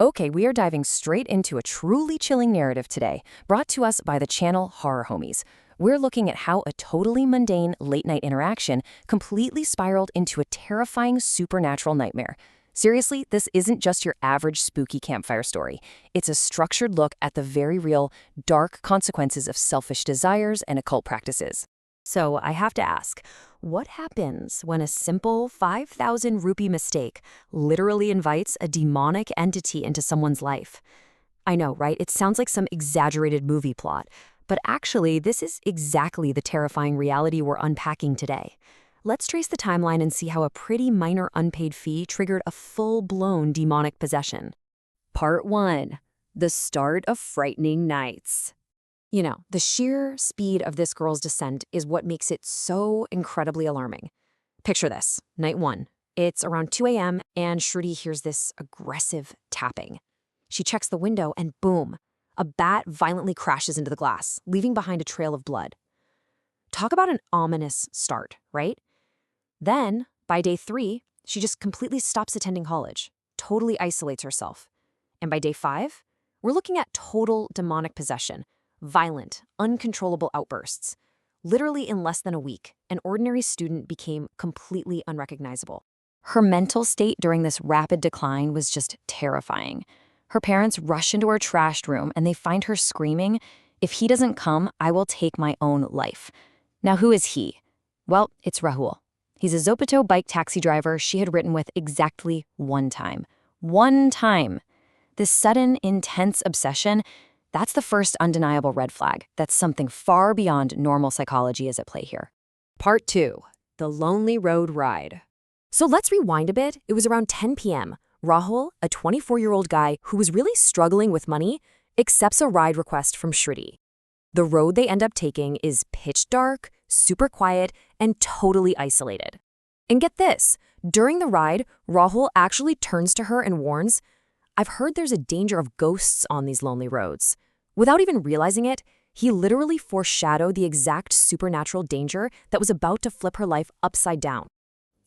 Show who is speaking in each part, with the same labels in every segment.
Speaker 1: Okay, we are diving straight into a truly chilling narrative today, brought to us by the channel Horror Homies. We're looking at how a totally mundane late-night interaction completely spiraled into a terrifying supernatural nightmare. Seriously, this isn't just your average spooky campfire story. It's a structured look at the very real, dark consequences of selfish desires and occult practices. So I have to ask, what happens when a simple 5,000 rupee mistake literally invites a demonic entity into someone's life? I know, right? It sounds like some exaggerated movie plot, but actually, this is exactly the terrifying reality we're unpacking today. Let's trace the timeline and see how a pretty minor unpaid fee triggered a full-blown demonic possession. Part 1. The start of frightening nights. The sheer speed of this girl's descent is what makes it so incredibly alarming. Picture this, night 1. It's around 2 a.m. and Shruti hears this aggressive tapping. She checks the window and boom, a bat violently crashes into the glass, leaving behind a trail of blood. Talk about an ominous start, right? Then, by day 3, she just completely stops attending college, totally isolates herself. And by day 5, we're looking at total demonic possession. Violent, uncontrollable outbursts. Literally in less than a week, an ordinary student became completely unrecognizable. Her mental state during this rapid decline was just terrifying. Her parents rush into her trashed room and they find her screaming, "If he doesn't come, I will take my own life." Now, who is he? Well, it's Rahul. He's a Zopato bike taxi driver she had ridden with exactly one time. One time. This sudden, intense obsession, that's the first undeniable red flag that something far beyond normal psychology is at play here. Part 2. The Lonely Road Ride. So let's rewind a bit. It was around 10 p.m. Rahul, a 24-year-old guy who was really struggling with money, accepts a ride request from Shruti. The road they end up taking is pitch dark, super quiet, and totally isolated. And get this, during the ride, Rahul actually turns to her and warns, "I've heard there's a danger of ghosts on these lonely roads." Without even realizing it, he literally foreshadowed the exact supernatural danger that was about to flip her life upside down.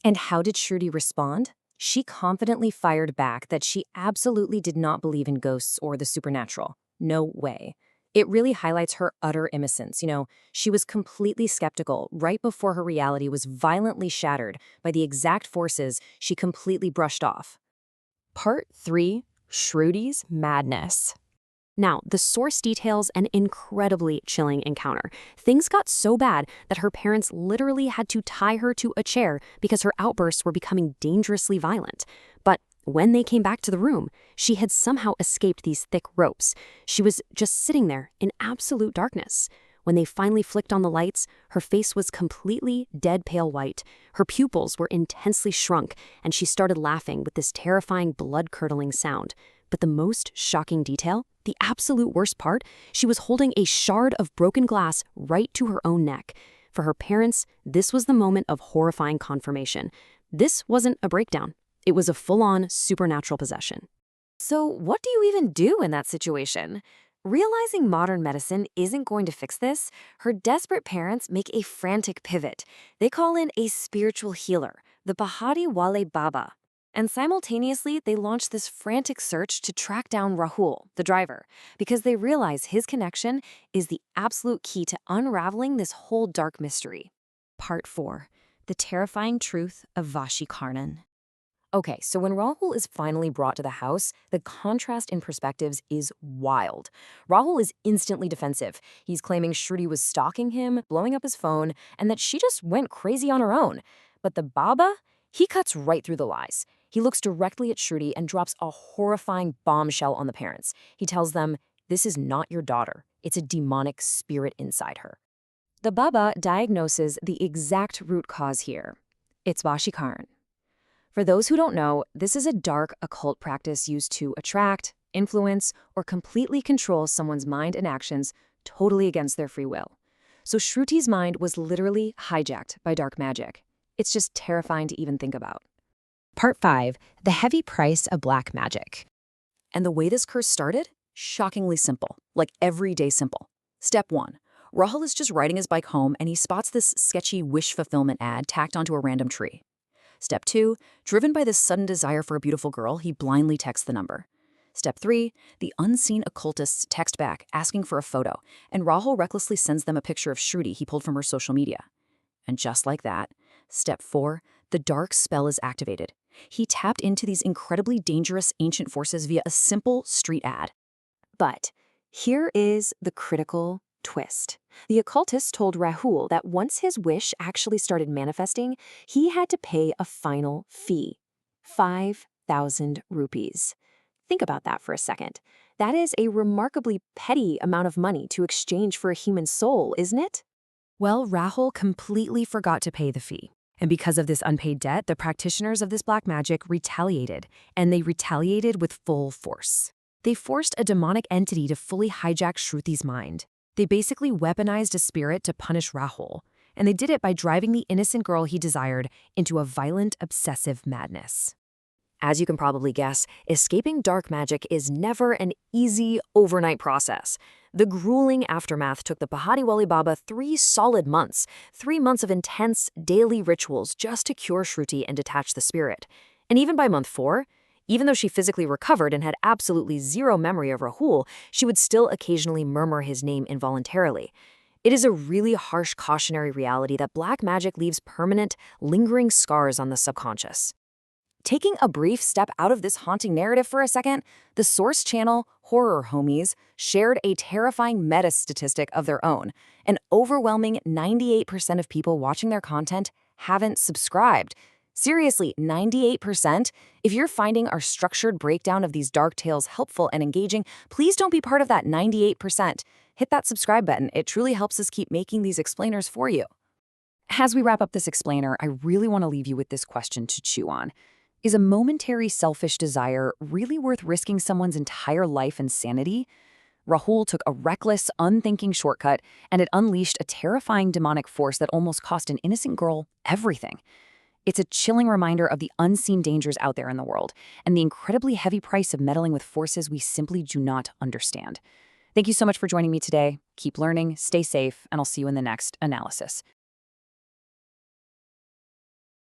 Speaker 1: And how did Shruti respond? She confidently fired back that she absolutely did not believe in ghosts or the supernatural. No way. It really highlights her utter innocence. She was completely skeptical right before her reality was violently shattered by the exact forces she completely brushed off. Part 3. Shruti's Madness. Now, the source details an incredibly chilling encounter. Things got so bad that her parents literally had to tie her to a chair because her outbursts were becoming dangerously violent. But when they came back to the room, she had somehow escaped these thick ropes. She was just sitting there in absolute darkness. When they finally flicked on the lights, her face was completely dead pale white. Her pupils were intensely shrunk, and she started laughing with this terrifying blood-curdling sound. But the most shocking detail, the absolute worst part, she was holding a shard of broken glass right to her own neck. For her parents, this was the moment of horrifying confirmation. This wasn't a breakdown. It was a full-on supernatural possession. So what do you even do in that situation? Realizing modern medicine isn't going to fix this, her desperate parents make a frantic pivot. They call in a spiritual healer, the Bahari Wale Baba. And simultaneously, they launch this frantic search to track down Rahul, the driver, because they realize his connection is the absolute key to unraveling this whole dark mystery. Part 4. The Terrifying Truth of Vashikarnan. Okay, so when Rahul is finally brought to the house, the contrast in perspectives is wild. Rahul is instantly defensive. He's claiming Shruti was stalking him, blowing up his phone, and that she just went crazy on her own. But the Baba, he cuts right through the lies. He looks directly at Shruti and drops a horrifying bombshell on the parents. He tells them, "This is not your daughter. It's a demonic spirit inside her." The Baba diagnoses the exact root cause here. It's Vashikarn. For those who don't know, this is a dark occult practice used to attract, influence, or completely control someone's mind and actions totally against their free will. So Shruti's mind was literally hijacked by dark magic. It's just terrifying to even think about. Part 5. The Heavy Price of Black Magic. And the way this curse started? Shockingly simple, like everyday simple. Step 1. Rahul is just riding his bike home and he spots this sketchy wish fulfillment ad tacked onto a random tree. Step 2. Driven by this sudden desire for a beautiful girl, he blindly texts the number.
Speaker 2: Step 3, the unseen occultists text back asking for a photo, and Rahul recklessly sends them a picture of Shruti he pulled from her social media. And just like that, Step 4, the dark spell is activated. He tapped into these incredibly dangerous ancient forces via a simple street ad.
Speaker 1: But here is the critical twist. The occultist told Rahul that once his wish actually started manifesting, he had to pay a final fee, 5,000 rupees. Think about that for a second. That is a remarkably petty amount of money to exchange for a human soul, isn't it?
Speaker 2: Well, Rahul completely forgot to pay the fee. And because of this unpaid debt, the practitioners of this black magic retaliated, and they retaliated with full force. They forced a demonic entity to fully hijack Shruti's mind. They basically weaponized a spirit to punish Rahul, and they did it by driving the innocent girl he desired into a violent, obsessive madness. As you can probably guess, escaping dark magic is never an easy overnight process. The grueling aftermath took the Pahadiwali Baba 3 solid months, 3 months of intense daily rituals just to cure Shruti and detach the spirit. And even by month 4, even though she physically recovered and had absolutely zero memory of Rahul, she would still occasionally murmur his name involuntarily. It is a really harsh cautionary reality that black magic leaves permanent, lingering scars on the subconscious. Taking a brief step out of this haunting narrative for a second, the source channel, Horror Homies, shared a terrifying meta statistic of their own. An overwhelming 98% of people watching their content haven't subscribed. Seriously, 98%? If you're finding our structured breakdown of these dark tales helpful and engaging, please don't be part of that 98%. Hit that subscribe button. It truly helps us keep making these explainers for you. As we wrap up this explainer, I really want to leave you with this question to chew on. Is a momentary selfish desire really worth risking someone's entire life and sanity? Rahul took a reckless, unthinking shortcut, and it unleashed a terrifying demonic force that almost cost an innocent girl everything. It's a chilling reminder of the unseen dangers out there in the world, and the incredibly heavy price of meddling with forces we simply do not understand. Thank you so much for joining me today. Keep learning, stay safe, and I'll see you in the next analysis.